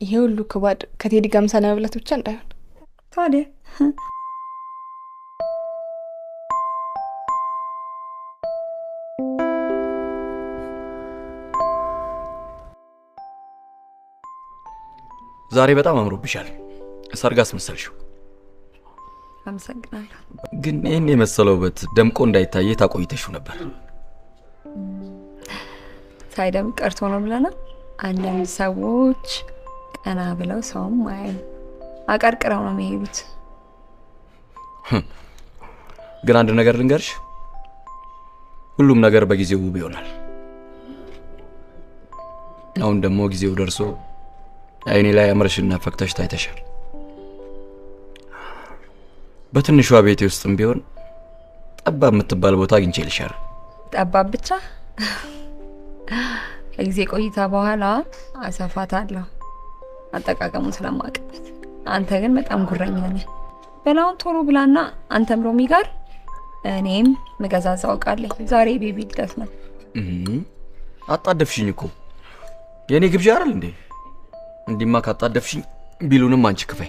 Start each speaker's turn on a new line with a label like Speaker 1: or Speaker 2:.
Speaker 1: ይሄ ሁሉ ከባድ ከቴዲ ጋር ምሳ ለመብላት ብቻ እንዳይሆን።
Speaker 2: ታዲያ
Speaker 3: ዛሬ በጣም አምሮብሻል። ሰርግ አስመሰልሽው።
Speaker 2: አመሰግናለሁ።
Speaker 3: ግን ይሄን የመሰለው ውበት ደምቆ እንዳይታየ ታቆይተሽው ነበር።
Speaker 2: ሳይደምቅ ቀርቶ ነው ብለና አንዳንድ ሰዎች ቀና ብለው ሰውም አያዩ አቀርቅረው ነው የሚሄዱት።
Speaker 3: ግን አንድ ነገር ልንገርሽ፣ ሁሉም ነገር በጊዜው ውብ ይሆናል። አሁን ደግሞ ጊዜው ደርሶ አይኔ ላይ አምረሽና ፈክተሽ ታይተሻል። በትንሿ ቤቴ ውስጥም ቢሆን ጠባብ የምትባል ቦታ አግኝቼልሻለሁ።
Speaker 2: ጠባብ ብቻ ከጊዜ ቆይታ በኋላ አሰፋታለሁ አጠቃቀሙን ስለማውቅበት። አንተ ግን በጣም ጉረኛ ነህ። በላውን ቶሎ ብላና አንተም ሮሚ ጋር እኔም መገዛዛው ቃለኝ። ዛሬ ቤቢ ልደት ነው።
Speaker 3: አጣደፍሽኝ እኮ የኔ ግብዣ አይደል እንዴ? እንዲማ ካጣደፍሽኝ ቢሉንም አንቺ ክፈይ።